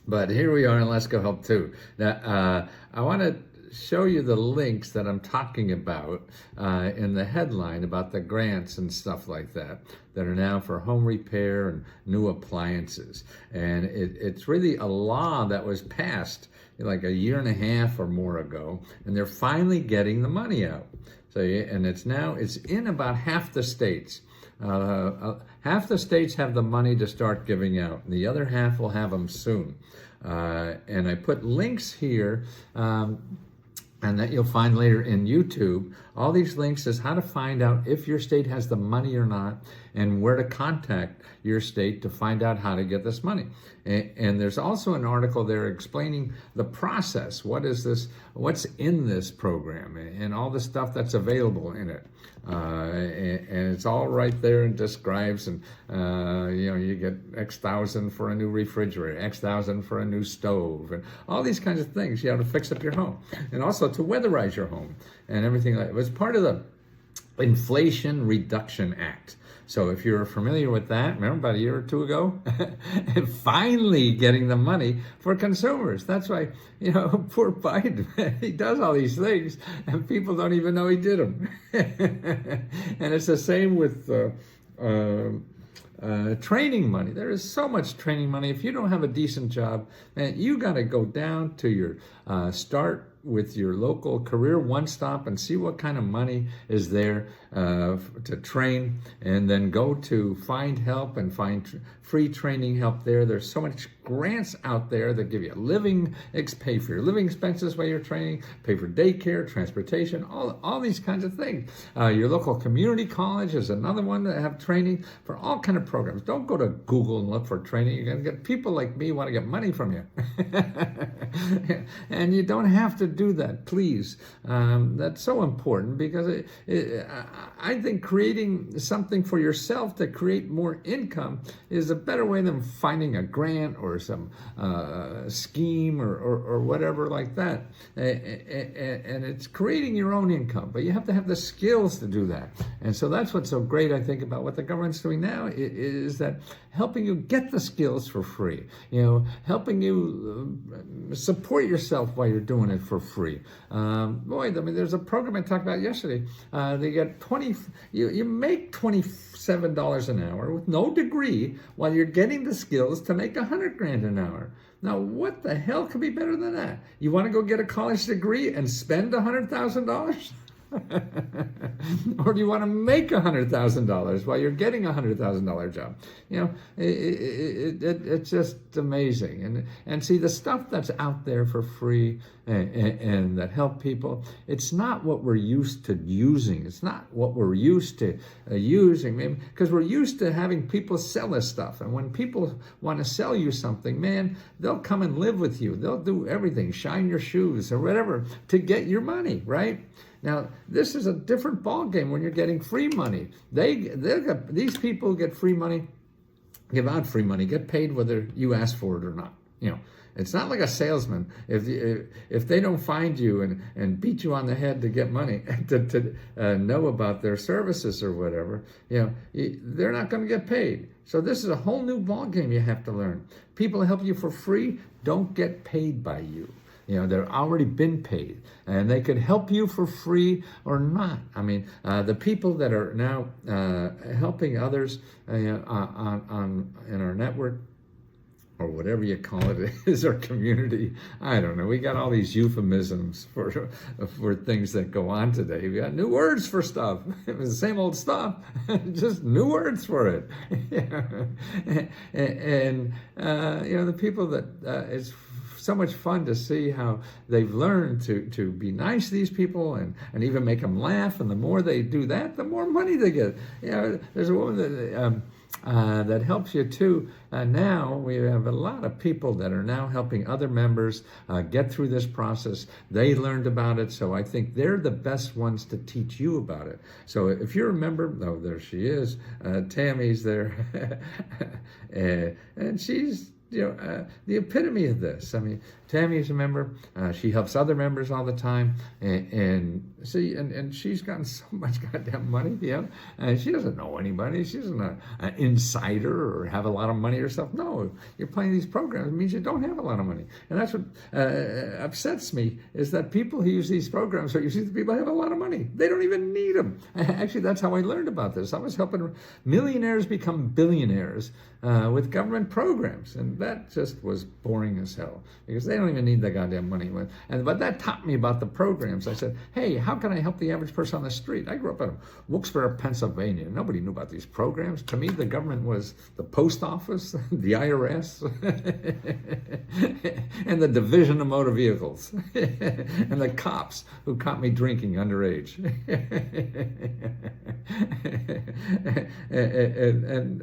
But here we are in Let's Go Help 2. Now, I want to show you the links that I'm talking about in the headline about the grants and stuff like that are now for home repair and new appliances. And it's really a law that was passed like a year and a half or more ago, and they're finally getting the money out. So, and it's in about half the states. Half the states have the money to start giving out, and the other half will have them soon. And I put links here, and that you'll find later in YouTube. All these links is how to find out if your state has the money or not, and where to contact your state to find out how to get this money. And there's also an article there explaining the process. What's in this program, and all the stuff that's available in it. And it's all right there and describes, and you get X thousand for a new refrigerator, X thousand for a new stove, and all these kinds of things to fix up your home, and also to weatherize your home and everything like that. It was part of the Inflation Reduction Act. So if you're familiar with that, remember about a year or two ago, and finally getting the money for consumers. That's why, poor Biden, he does all these things and people don't even know he did them. And it's the same with training money. There is so much training money. If you don't have a decent job, man, you got to go down to your start with your local Career One Stop and see what kind of money is there to train, and then go to Find Help and find free training help there. There's so much grants out there that give you pay for your living expenses while you're training, pay for daycare, transportation, all these kinds of things. Your local community college is another one that have training for all kind of programs. Don't go to Google and look for training. You're going to get people like me want to get money from you. And you don't have to do that, please. That's so important, because I think creating something for yourself to create more income is a better way than finding a grant or some scheme or whatever like that. And it's creating your own income, but you have to have the skills to do that. And so that's what's so great, I think, about what the government's doing now, is that helping you get the skills for free, helping you support yourself while you're doing it for free. There's a program I talked about yesterday. They get you make $27 an hour with no degree while you're getting the skills to make $100,000 an hour. Now, what the hell could be better than that? You want to go get a college degree and spend $100,000? Or do you want to make $100,000 while you're getting a $100,000 job? It's just amazing. And see, the stuff that's out there for free and that help people, it's not what we're used to using. It's not what we're used to using, because we're used to having people sell us stuff. And when people want to sell you something, man, they'll come and live with you. They'll do everything, shine your shoes or whatever to get your money, right? Now, this is a different ballgame when you're getting free money. These people get free money, give out free money, get paid whether you ask for it or not. It's not like a salesman. If they don't find you and beat you on the head to get money, to know about their services or whatever, they're not going to get paid. So this is a whole new ballgame you have to learn. People help you for free don't get paid by you. They're already been paid, and they could help you for free or not. The people that are now helping others in our network, or whatever you call it, is our community. I don't know. We got all these euphemisms for things that go on today. We got new words for stuff. It was the same old stuff, just new words for it. And the people that it's so much fun to see how they've learned to be nice to these people and even make them laugh. And the more they do that, the more money they get. There's a woman that helps you too. Now we have a lot of people that are now helping other members get through this process. They learned about it, so I think they're the best ones to teach you about it. So if you're a member, there she is. Tammy's there, and she's the epitome of this. I mean, Tammy is a member. She helps other members all the time, and she's gotten so much goddamn money. And she doesn't know anybody. She isn't an insider or have a lot of money herself. No, you're playing these programs. It means you don't have a lot of money, and that's what upsets me, is that people who use these programs are usually the people who have a lot of money. They don't even need them. Actually, that's how I learned about this. I was helping millionaires become billionaires with government programs, and that just was boring as hell, because they don't even need the goddamn money. But that taught me about the programs. I said, hey, how can I help the average person on the street? I grew up in Wilkes-Barre, Pennsylvania. Nobody knew about these programs. To me, the government was the post office, the IRS, and the Division of Motor Vehicles, and the cops who caught me drinking underage. and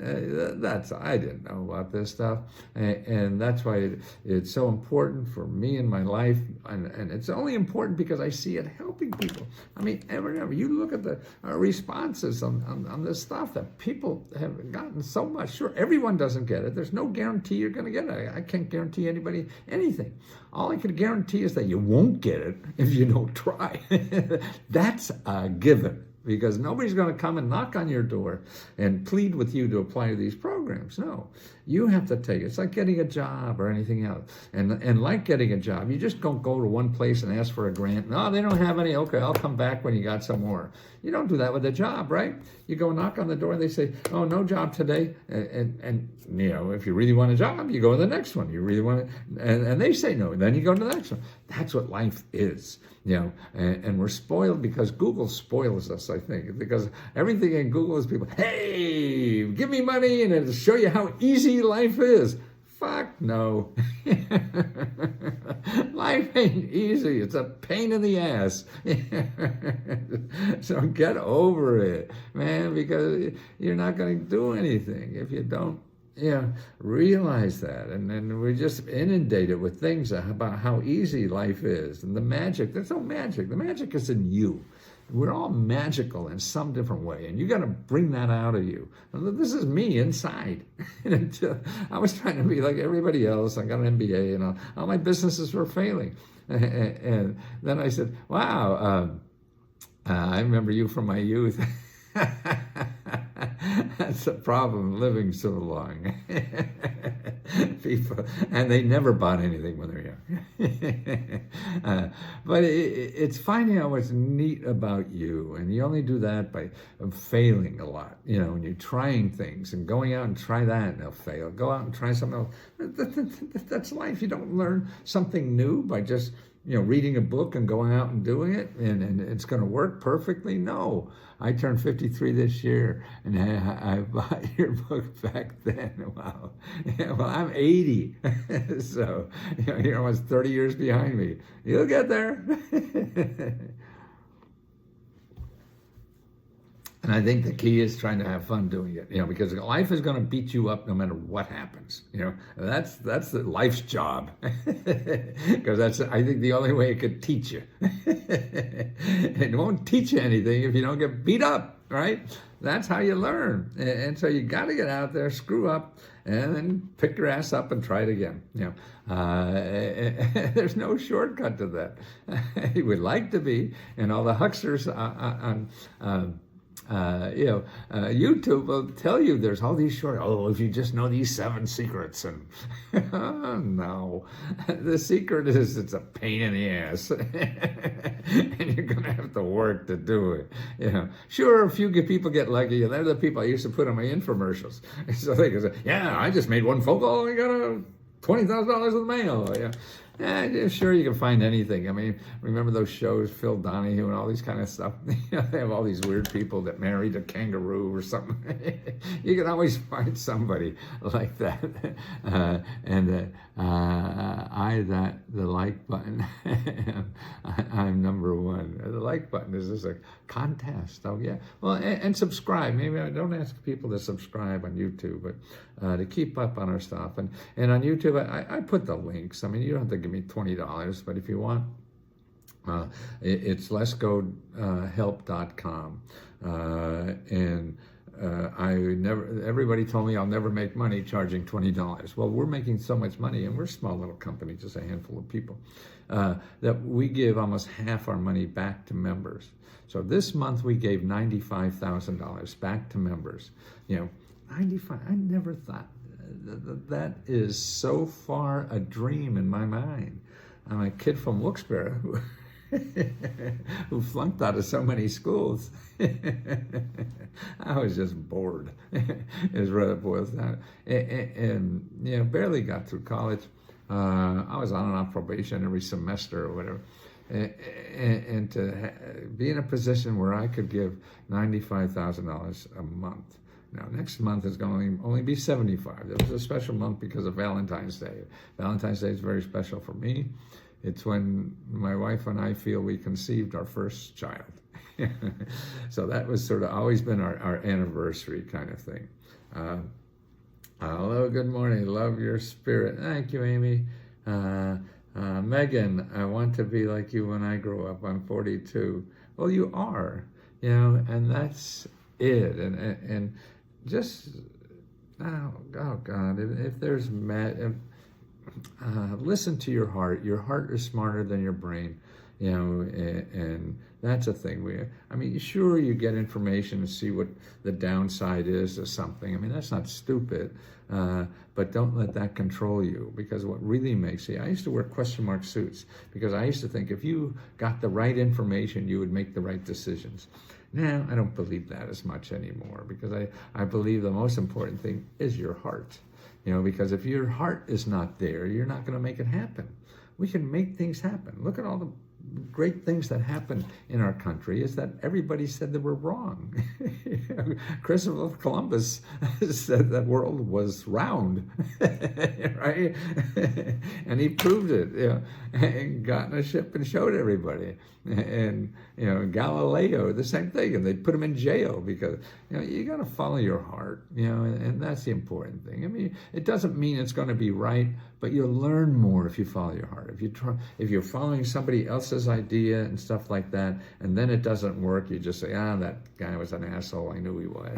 that's, I didn't know about this stuff, and that's why it's so important for me in my life, and it's only important because I see it helping people. I mean, remember, you look at the responses on this stuff that people have gotten so much. Sure, everyone doesn't get it. There's no guarantee you're going to get it. I can't guarantee anybody anything. All I can guarantee is that you won't get it if you don't try. That's a given. Because nobody's going to come and knock on your door and plead with you to apply to these programs. No, you have to take it. It's like getting a job or anything else. And like getting a job, you just don't go to one place and ask for a grant. No, they don't have any. Okay, I'll come back when you got some more. You don't do that with a job, right? You go knock on the door and they say, oh, no job today. And if you really want a job, you go to the next one. You really want it, and they say no. And then you go to the next one. That's what life is, and we're spoiled because Google spoils us, I think, because everything in Google is people, hey, give me money and it'll show you how easy life is. Fuck no. Life ain't easy. It's a pain in the ass. So get over it, man, because you're not going to do anything if you don't realize that. And we're just inundated with things about how easy life is. And the magic, there's no magic. The magic is in you. We're all magical in some different way, and you got to bring that out of you. And this is me inside. I was trying to be like everybody else. I got an MBA, and all my businesses were failing. And then I said, wow, I remember you from my youth. That's the problem, living so long. People, and they never bought anything when they're young. But it's finding out what's neat about you, and you only do that by failing a lot. When you're trying things and going out and try that and they'll fail. Go out and try something else. That's life. You don't learn something new by just reading a book and going out and doing it, and it's going to work perfectly. No, I turned 53 this year, and I bought your book back then. Wow. Well, I'm 80, so you're almost 30 years behind me. You'll get there. And I think the key is trying to have fun doing it, because life is going to beat you up no matter what happens. That's the life's job, because that's, I think, the only way it could teach you. It won't teach you anything if you don't get beat up, right? That's how you learn. And so you got to get out there, screw up, and then pick your ass up and try it again. There's no shortcut to that. It would like to be, and all the hucksters on YouTube will tell you there's all these if you just know these 7 secrets, and no, the secret is it's a pain in the ass, and you're gonna have to work to do it. Sure, a few people get lucky, and they're the people I used to put on my infomercials. So they can say, yeah, I just made one phone call and got $20,000 in the mail. Sure, you can find anything. I mean, remember those shows, Phil Donahue and all these kind of stuff? They have all these weird people that married a kangaroo or something. You can always find somebody like that. The like button, I'm number 1. The like button is just a contest. Oh, yeah. Well, and subscribe. Maybe I don't ask people to subscribe on YouTube, but to keep up on our stuff. And on YouTube, I put the links. I mean, you don't have to give me $20, but if you want, it's letsgohelp.com. And everybody told me I'll never make money charging $20. Well, we're making so much money, and we're a small little company, just a handful of people, that we give almost half our money back to members. So this month we gave $95,000 back to members. 95, I never thought, that is so far a dream in my mind. I'm a kid from Wilkes-Barre who flunked out of so many schools. I was just bored, is what it boils down. And barely got through college. I was on and off probation every semester or whatever. And to be in a position where I could give $95,000 a month. Now, next month is going to only be 75. It was a special month because of Valentine's Day. Valentine's Day is very special for me. It's when my wife and I feel we conceived our first child. So that was sort of always been our anniversary kind of thing. Hello, good morning. Love your spirit. Thank you, Amy. Megan, I want to be like you when I grow up. I'm 42. Well, you are, and that's it. And just, oh God, if there's listen to your heart. Your heart is smarter than your brain, and that's a thing. Sure, you get information and see what the downside is of something. That's not stupid, but don't let that control you, because what really makes you, I used to wear question mark suits because I used to think if you got the right information, you would make the right decisions. Now, I don't believe that as much anymore, because I believe the most important thing is your heart. Because if your heart is not there, you're not going to make it happen. We can make things happen. Look at all the great things that happened in our country is that everybody said they were wrong. Christopher Columbus said the world was round, right? And he proved it, and got in a ship and showed everybody. And, Galileo, the same thing. And they put him in jail because, you got to follow your heart, and that's the important thing. It doesn't mean it's going to be right, but you'll learn more if you follow your heart. If you're following somebody else's idea and stuff like that, and then it doesn't work, you just say, that guy was an asshole, I knew he was.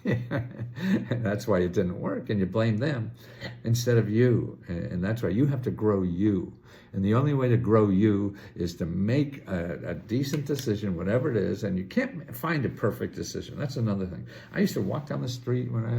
And that's why it didn't work, and you blame them instead of you. And that's why you have to grow you. And the only way to grow you is to make a decent decision, whatever it is. And you can't find a perfect decision. That's another thing. I used to walk down the street when I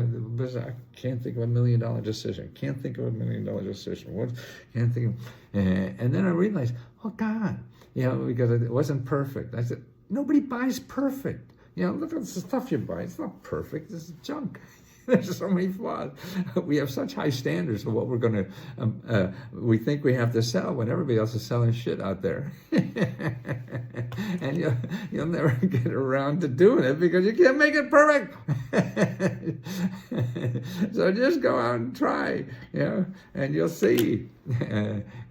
can't think of $1 million decision. Can't think of $1 million decision. What? Can't think of. And then I realized, oh God, because it wasn't perfect. I said, nobody buys perfect. Look at the stuff you buy. It's not perfect. It's junk. There's so many flaws. We have such high standards for what we're going to, we think we have to sell when everybody else is selling shit out there. And you'll never get around to doing it because you can't make it perfect. So just go out and try, and you'll see.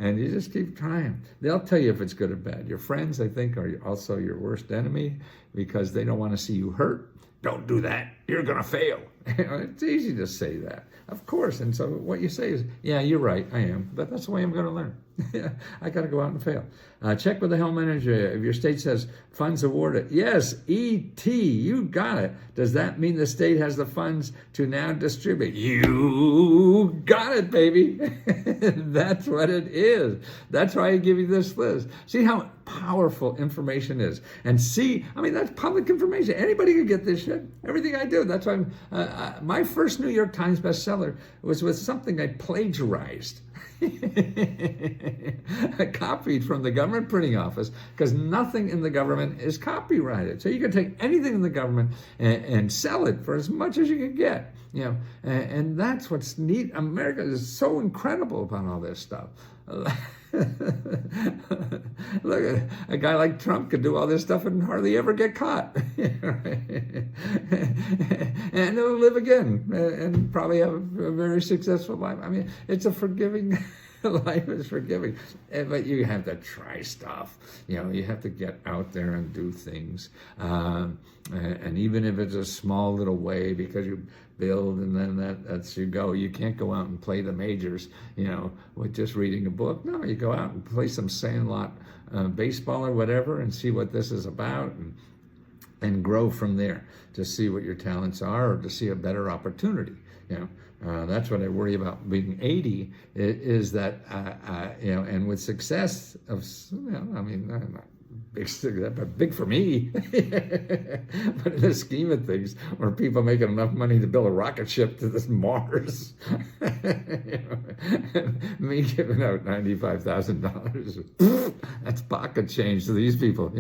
And you just keep trying. They'll tell you if it's good or bad. Your friends, I think, are also your worst enemy because they don't want to see you hurt. Don't do that. You're going to fail. It's easy to say that, of course. And so what you say is, yeah, you're right, I am. But that's the way I'm going to learn. I got to go out and fail. Check with the Home Manager. If your state says funds awarded, yes, E.T., you got it. Does that mean the state has the funds to now distribute? You got it, baby. That's what it is. That's why I give you this list. See how powerful information is. And see, that's public information. Anybody can get this shit. Everything I do. That's why my first New York Times bestseller was with something I plagiarized. I copied from the government printing office because nothing in the government is copyrighted. So you can take anything in the government and sell it for as much as you can get. And that's what's neat. America is so incredible about all this stuff. Look, a guy like Trump could do all this stuff and hardly ever get caught. And he'll live again and probably have a very successful life. It's a forgiving life is forgiving, but you have to try stuff. You have to get out there and do things, and even if it's a small little way, because you build and then that's you go. You can't go out and play the majors, with just reading a book. No, you go out and play some sandlot baseball or whatever, and see what this is about. and grow from there to see what your talents are, or to see a better opportunity. That's what I worry about being 80 is that, and with success of, I mean, I'm not big for me, but in the scheme of things, where people making enough money to build a rocket ship to this Mars, me giving out $95,000, that's pocket change to these people,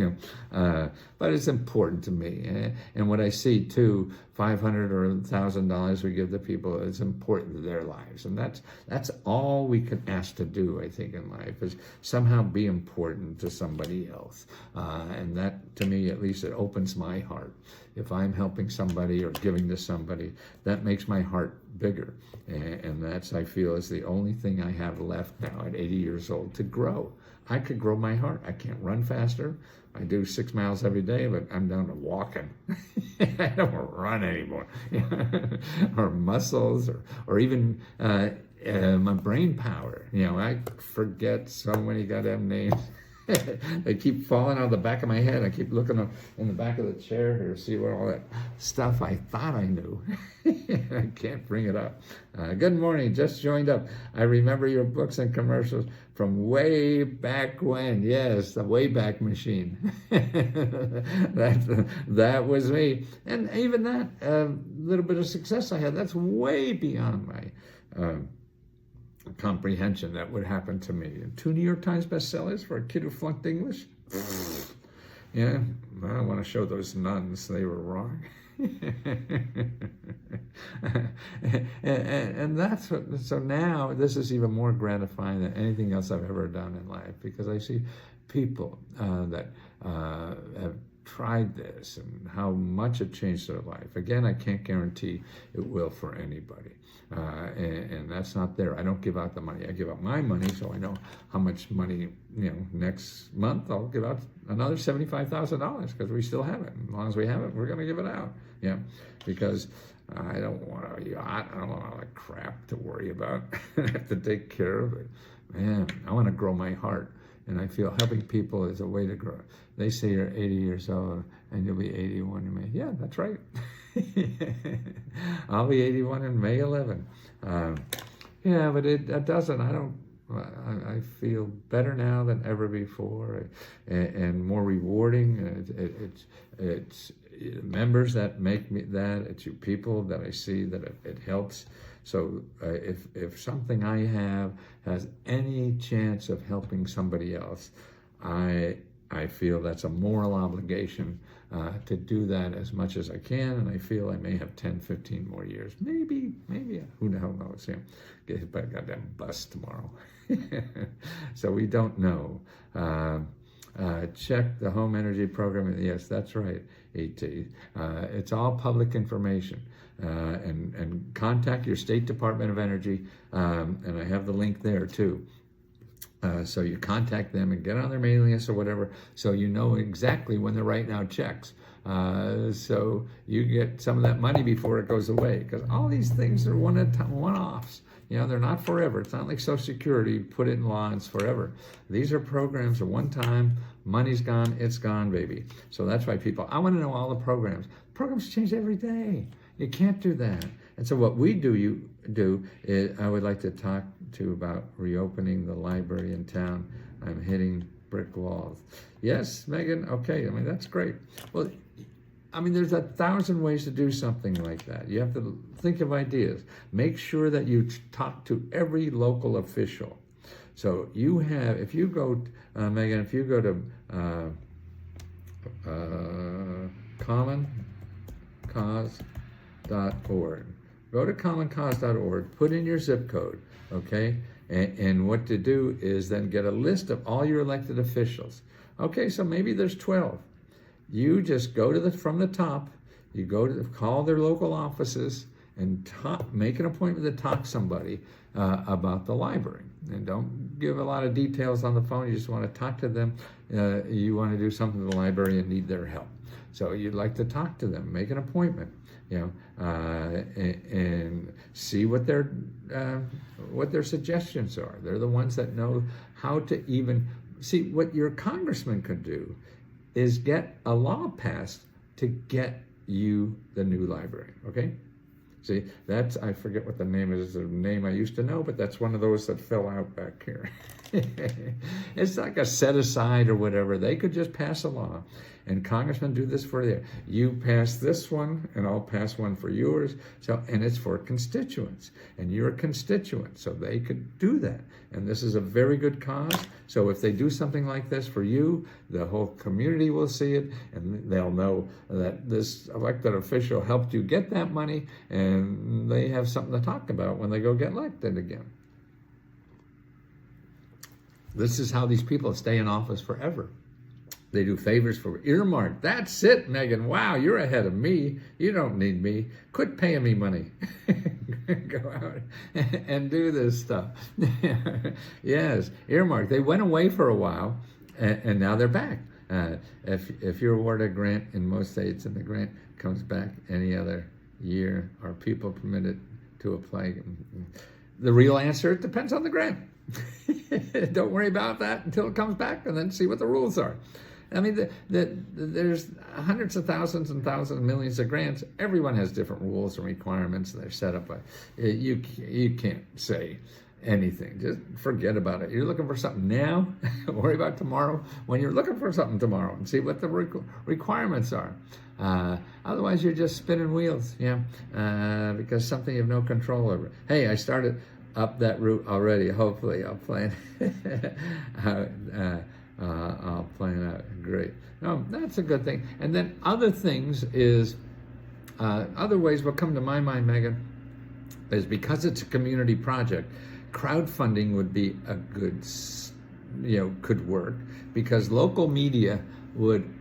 but it's important to me. And what I see too, $500 or $1,000 we give to people is important to their lives, and that's all we can ask to do, I think, in life, is somehow be important to somebody else, and that, to me at least, it opens my heart. If I'm helping somebody or giving to somebody, that makes my heart bigger, and that's, I feel, is the only thing I have left now at 80 years old to grow. I could grow my heart. I can't run faster. I do 6 miles every day, but I'm down to walking. I don't run anymore. Or muscles, or even my brain power. I forget so many goddamn names. They keep falling out of the back of my head. I keep looking up in the back of the chair here to see what all that stuff I thought I knew. I can't bring it up. Good morning, just joined up. I remember your books and commercials from way back when. Yes, the Wayback Machine. that was me. And even that little bit of success I had, that's way beyond my comprehension that would happen to me. 2 New York Times bestsellers for a kid who flunked English. Yeah, I don't want to show those nuns they were wrong. and that's what, so now this is even more gratifying than anything else I've ever done in life, because I see people that have tried this and how much it changed their life. Again, I can't guarantee it will for anybody. And that's not there. I don't give out the money. I give out my money, so I know how much money, next month I'll give out another $75,000, because we still have it. As long as we have it, we're going to give it out. Because I don't want a yacht. I don't want all that crap to worry about. I have to take care of it. Man, I want to grow my heart. And I feel helping people is a way to grow. They say you're 80 years old and you'll be 81 in May. Yeah, that's right. I'll be 81 in May 11. But it doesn't. I feel better now than ever before, and more rewarding. It's members that make me that. It's you people that I see that it helps. So if something I have has any chance of helping somebody else, I feel that's a moral obligation to do that as much as I can, and I feel I may have 10, 15 more years. Maybe, who the hell knows? Get hit by a goddamn bus tomorrow. So we don't know. Check the home energy program. Yes, that's right, E.T. It's all public information. And contact your State Department of Energy, and I have the link there too. So you contact them and get on their mailing list or whatever, so you know exactly when they're writing out checks. So you get some of that money before it goes away, because all these things are one-offs. They're not forever. It's not like Social Security, put it in law, it's forever. These are programs, are one time, money's gone, it's gone, baby. So that's why I want to know all the programs. Programs change every day. You can't do that. And so what we do is, I would like to talk to about reopening the library in town. I'm hitting brick walls. Yes, Megan, okay, that's great. Well, there's 1,000 ways to do something like that. You have to think of ideas. Make sure that you talk to every local official. So if you go, Megan, if you go to commoncause.org, go to commoncause.org, put in your zip code, okay? And what to do is then get a list of all your elected officials. Okay, so maybe there's 12. You just go from the top, you call their local offices and make an appointment to talk to somebody about the library. And don't give a lot of details on the phone. You just want to talk to them. You want to do something to the library and need their help. So you'd like to talk to them, make an appointment, and see what their suggestions are. They're the ones that know how to even see. What your congressman could do is get a law passed to get you the new library, okay? See, I forget what the name is, the name I used to know, but that's one of those that fell out back here. It's like a set aside or whatever. They could just pass a law, and congressmen do this for you. You pass this one, and I'll pass one for yours. So, and it's for constituents, and you're a constituent, so they could do that. And this is a very good cause. So if they do something like this for you, the whole community will see it, and they'll know that this elected official helped you get that money, and they have something to talk about when they go get elected again. This is how these people stay in office forever. They do favors for earmark. That's it, Megan. Wow, you're ahead of me. You don't need me. Quit paying me money. Go out and do this stuff. Yes, earmark. They went away for a while, and now they're back. If you're awarded a grant in most states and the grant comes back any other year, are people permitted to apply? The real answer, it depends on the grant. Don't worry about that until it comes back, and then see what the rules are. I mean, there's hundreds of thousands and thousands, millions of grants. Everyone has different rules and requirements. They're set up by, you can't say anything. Just forget about it. You're looking for something now, worry about tomorrow when you're looking for something tomorrow, and see what the requirements are. Otherwise, you're just spinning wheels, because something you have no control over. Hey, I started up that route already. Hopefully, I'll plan. I'll plan out. Great. No, that's a good thing. And then other things is, other ways will come to my mind, Megan, is because it's a community project, crowdfunding would be a good, could work, because local media would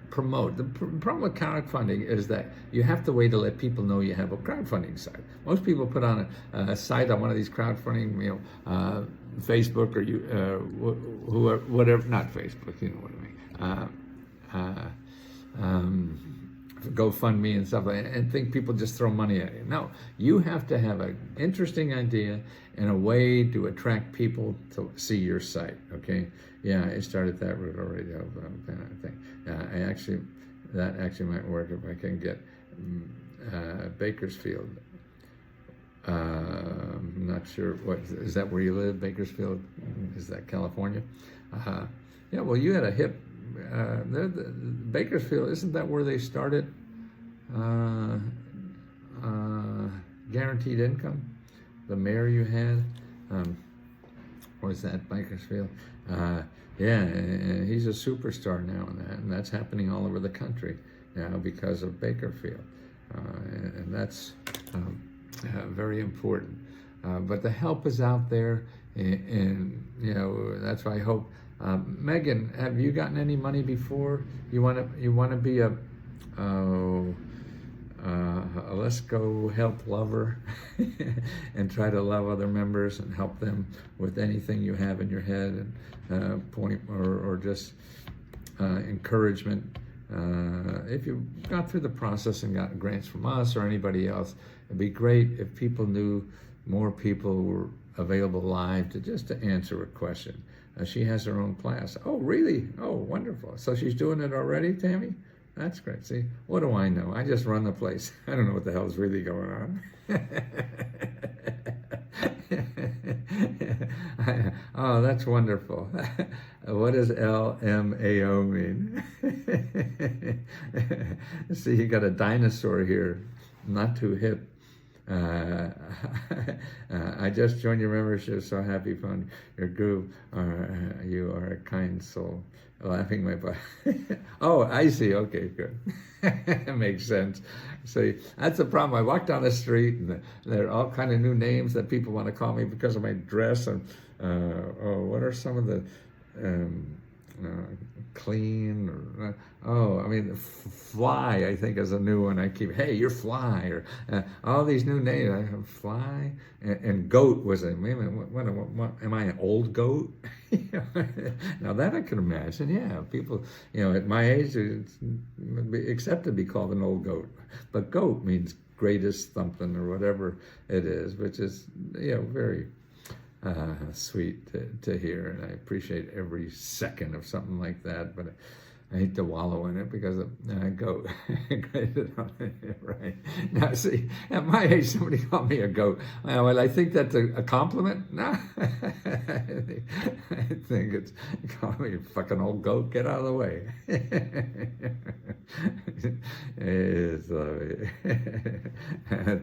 promote. The problem with crowdfunding is that you have to wait to let people know you have a crowdfunding site. Most people put on a site on one of these crowdfunding, Facebook or whatever, not Facebook, you know what I mean. GoFundMe and stuff like that, and think people just throw money at you. No, you have to have an interesting idea and a way to attract people to see your site, okay? Yeah, I started that route already. I think that actually might work if I can get Bakersfield. I'm not sure, is that where you live, Bakersfield? Is that California? Yeah, well, you had a hip, Bakersfield, isn't that where they started guaranteed income? The mayor you had, was that Bakersfield? Yeah, and he's a superstar now in that, and that's happening all over the country now because of Bakersfield, and that's very important. But the help is out there, and that's why I hope. Megan, have you gotten any money before? You want to be a let's go help lover and try to love other members and help them with anything you have in your head, and point or just encouragement. If you got through the process and got grants from us or anybody else, it'd be great if people knew more people were available live to answer a question. She has her own class. Oh, really? Oh, wonderful. So she's doing it already, Tammy? That's great. See, what do I know? I just run the place. I don't know what the hell's really going on. Oh, that's wonderful. What does LMAO mean? See, you got a dinosaur here, not too hip. I just joined your membership, so happy found your group. You are a kind soul. Laughing my butt. Oh, I see. Okay, good. Makes sense. See, that's the problem. I walk down the street, and there are all kind of new names that people want to call me because of my dress. And what are some of the clean? Or, Fly, I think, is a new one. I keep, hey, you're Fly, or all these new names. Fly and Goat was a. What am I, an old goat? Now that I can imagine. Yeah, people, at my age, it's accepted to be called an old goat, but goat means greatest something or whatever it is, which is very sweet to hear, and I appreciate every second of something like that. But I hate to wallow in it because I go right now. See, at my age, somebody called me a goat. Well, I think that's a compliment. No, I think it's call me a fucking old goat. Get out of the way.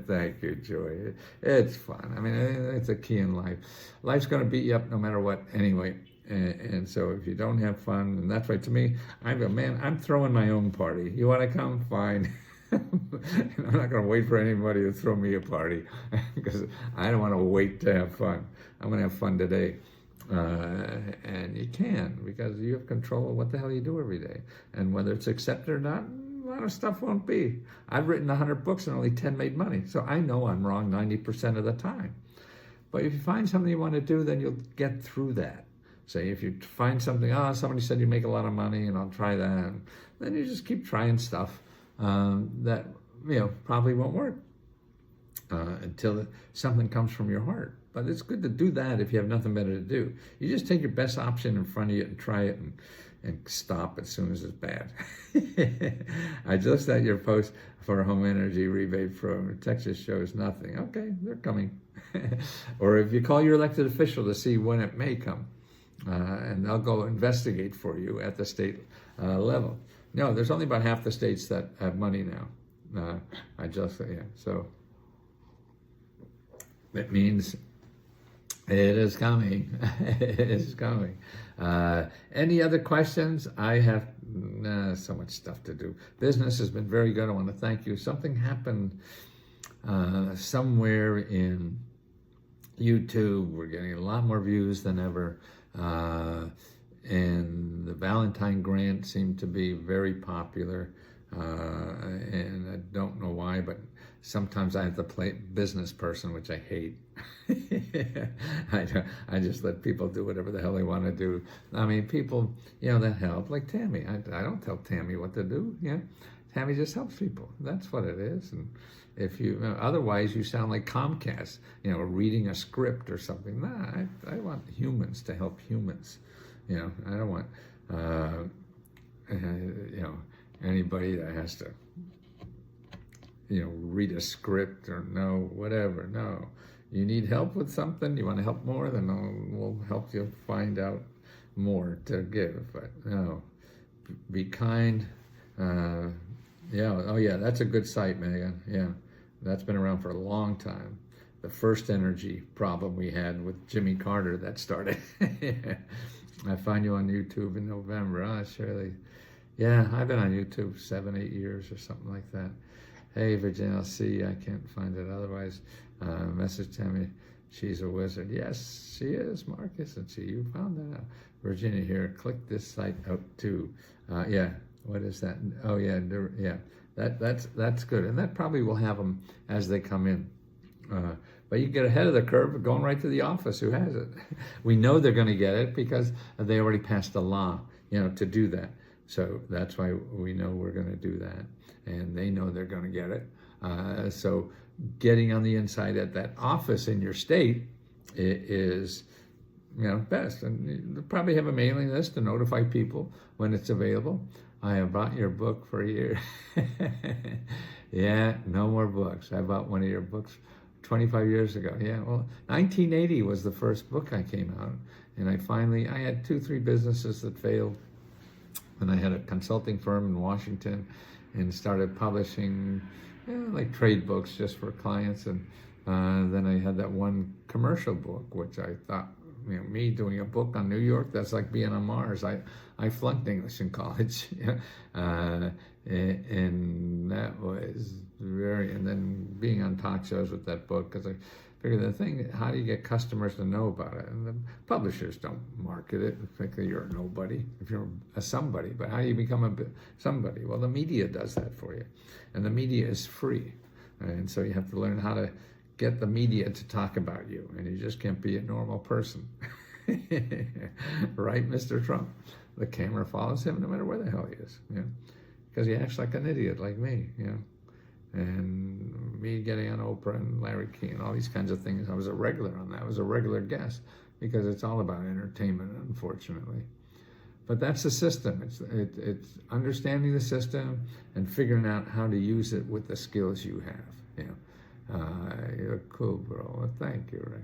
Thank you, Joy. It's fun. I mean, it's a key in life. Life's going to beat you up no matter what, anyway. And so if you don't have fun, and that's right, to me, I go, man, I'm throwing my own party. You want to come? Fine. I'm not going to wait for anybody to throw me a party because I don't want to wait to have fun. I'm going to have fun today. And you can, because you have control of what the hell you do every day. And whether it's accepted or not, a lot of stuff won't be. I've written 100 books and only 10 made money. So I know I'm wrong 90% of the time. But if you find something you want to do, then you'll get through that. Say if you find something, somebody said you make a lot of money and I'll try that. And then you just keep trying stuff that, probably won't work until something comes from your heart. But it's good to do that if you have nothing better to do. You just take your best option in front of you and try it and stop as soon as it's bad. I just had your post for a home energy rebate from Texas shows nothing. Okay, they're coming. Or if you call your elected official to see when it may come, and they'll go investigate for you at the state level. No, there's only about half the states that have money now. So it means it is coming. It is coming. Any other questions? I have so much stuff to do. Business has been very good. I want to thank you. Something happened somewhere in YouTube. We're getting a lot more views than ever. And the Valentine grant seemed to be very popular. And I don't know why, but sometimes I have to play business person, which I hate. I just let people do whatever the hell they want to do. I mean, people, that help. Like Tammy, I don't tell Tammy what to do. Tammy just helps people. That's what it is. And if you, otherwise you sound like Comcast, reading a script or something. Nah, I want humans to help humans. I don't want, anybody that has to, read a script or know whatever. No, you need help with something. You want to help more, then we'll help you find out more to give. But no, be kind. That's a good site, Megan. Yeah, that's been around for a long time. The first energy problem we had with Jimmy Carter that started. I find you on YouTube in November. Shirley. Yeah, I've been on YouTube 7-8 years or something like that. Hey, Virginia, I'll see you. I can't find it otherwise. Message Tammy, she's a wizard. Yes, she is, Mark, isn't she? You found that out. Virginia here, click this site out too. What is that? Oh, yeah, that's good. And that probably will have them as they come in. But you get ahead of the curve going right to the office. Who has it? We know they're going to get it because they already passed a law, to do that. So that's why we know we're going to do that. And they know they're going to get it. So getting on the inside at that office in your state is, best. And you probably have a mailing list to notify people when it's available. I have bought your book for a year. Yeah, no more books. I bought one of your books 25 years ago. Yeah, well, 1980 was the first book I came out. And I had 2-3 businesses that failed. And I had a consulting firm in Washington and started publishing like trade books just for clients. And then I had that one commercial book, which I thought, me doing a book on New York, that's like being on Mars. I flunked English in college. And that was and then being on talk shows with that book, because I figured the thing, how do you get customers to know about it? And the publishers don't market it. Particularly you're a nobody if you're a somebody, but how do you become a somebody? Well, the media does that for you. And the media is free. And so you have to learn how to get the media to talk about you. And you just can't be a normal person. Right, Mr. Trump? The camera follows him no matter where the hell he is. Because he acts like an idiot like me, And me getting on Oprah and Larry King and all these kinds of things, I was a regular on that. I was a regular guest because it's all about entertainment, unfortunately. But that's the system. It's understanding the system and figuring out how to use it with the skills you have. You're a cool, bro. Well, thank you, Rex.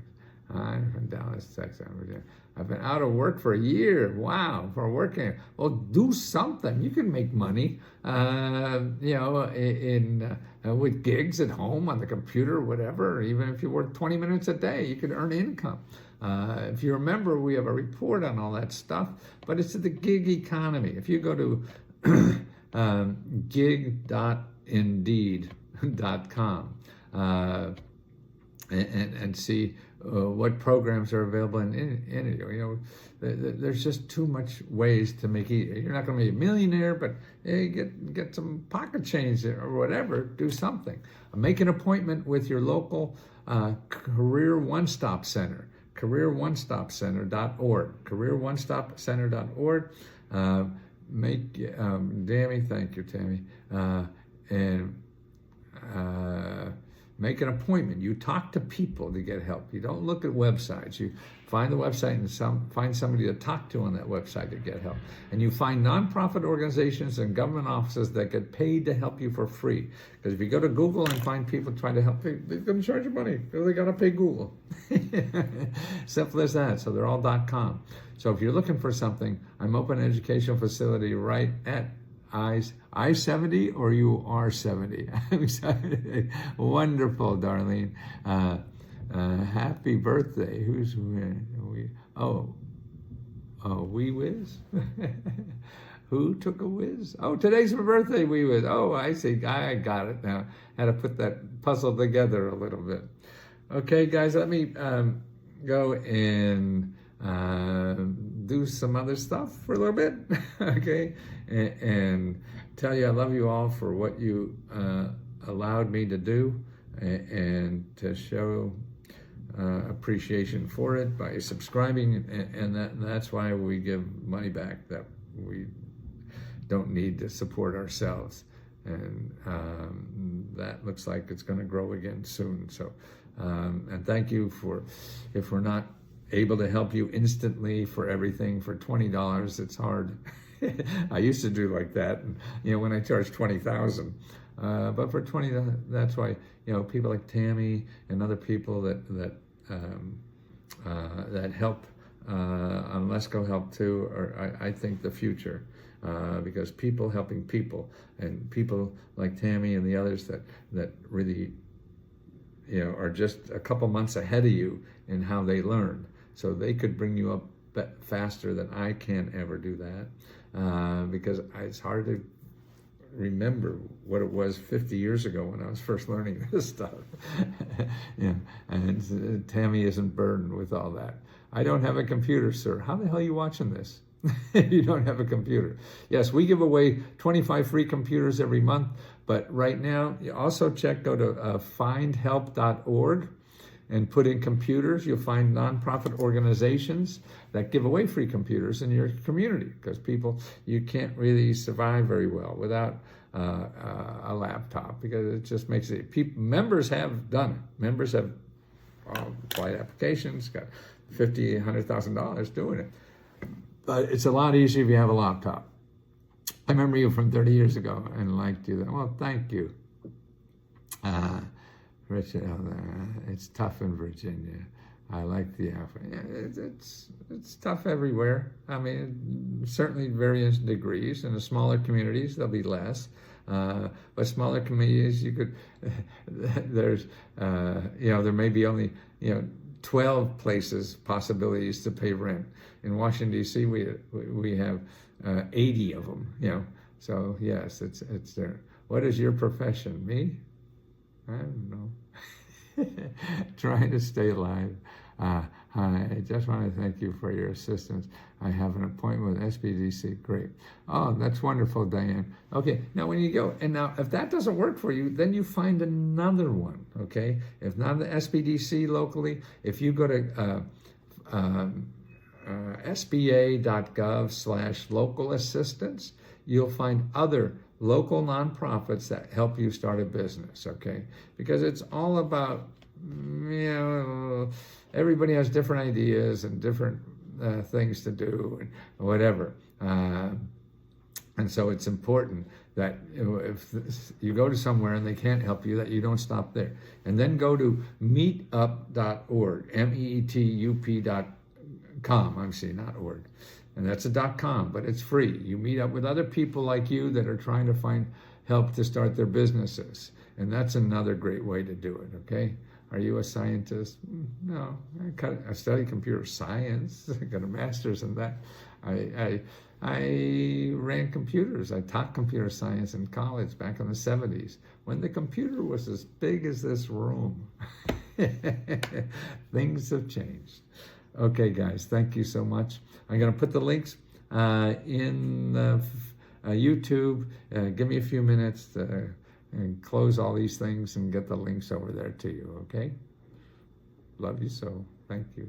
I'm from Dallas, Texas. I've been out of work for a year. Wow, for working. Well, do something. You can make money. With gigs at home on the computer, whatever. Even if you work 20 minutes a day, you can earn income. If you remember, we have a report on all that stuff. But it's the gig economy. If you go to gig.indeed.com and see what programs are available in it. There's just too much ways to make it. You're not going to be a millionaire, but hey, get some pocket change or whatever. Do something. Make an appointment with your local career one-stop center. CareerOneStopCenter.org. CareerOneStopCenter.org. Tammy, thank you, Tammy. Make an appointment. You talk to people to get help. You don't look at websites. You find the website and find somebody to talk to on that website to get help. And you find nonprofit organizations and government offices that get paid to help you for free. Because if you go to Google and find people trying to help, they're going to charge you money because they got to pay Google. Simple as that. So they're all .com. So if you're looking for something, I'm open an educational facility right at I-70 or you are 70. Wonderful, Darlene. Happy birthday. Who's we? Wee Whiz? Who took a whiz? Oh, today's my birthday, Wee Whiz. Oh, I see. I got it now. Had to put that puzzle together a little bit. Okay, guys, let me go and do some other stuff for a little bit, okay? And tell you I love you all for what you allowed me to do and to show appreciation for it by subscribing, and that's why we give money back that we don't need to support ourselves. And that looks like it's going to grow again soon. So, and thank you for, if we're not able to help you instantly for everything for $20, it's hard. I used to do like that, and, when I charged $20,000, but for $20, that's why people like Tammy and other people that help on Let's Go Help Too are, I think, the future, because people helping people, and people like Tammy and the others that really are just a couple months ahead of you in how they learn. So they could bring you up faster than I can ever do that, because it's hard to remember what it was 50 years ago when I was first learning this stuff. And Tammy isn't burdened with all that. I don't have a computer, sir. How the hell are you watching this? You don't have a computer. Yes, we give away 25 free computers every month, but right now, you also go to findhelp.org and put in computers. You'll find nonprofit organizations that give away free computers in your community, because you can't really survive very well without a laptop, because it just makes it. Members have done it. Members have applied applications, got $50,000, $100,000 doing it. But it's a lot easier if you have a laptop. I remember you from 30 years ago and liked you. Well, thank you. Richard, it's tough in Virginia. I like the it's tough everywhere. I mean, certainly various degrees. In the smaller communities, there'll be less. But smaller communities, you could, there's, there may be only, 12 possibilities to pay rent. In Washington, D.C., we have 80 of them, So, yes, it's there. What is your profession? Me? I don't know. Trying to stay alive. I just want to thank you for your assistance. I have an appointment with SBDC. Great. Oh, that's wonderful, Diane. Okay, now when you go, and now if that doesn't work for you, then you find another one, okay? If not the SBDC locally, if you go to sba.gov/local assistance, you'll find other local nonprofits that help you start a business, okay? Because it's all about, everybody has different ideas and different things to do and whatever. And so it's important that if you go to somewhere and they can't help you, that you don't stop there. And then go to meetup.org, meetup.com, I'm saying not org. And that's a .com, but it's free. You meet up with other people like you that are trying to find help to start their businesses. And that's another great way to do it, okay? Are you a scientist? No, I study computer science. I got a master's in that. I ran computers. I taught computer science in college back in the 70s when the computer was as big as this room. Things have changed. Okay, guys, thank you so much. I'm going to put the links in YouTube. Give me a few minutes to and close all these things and get the links over there to you, okay? Love you so. Thank you.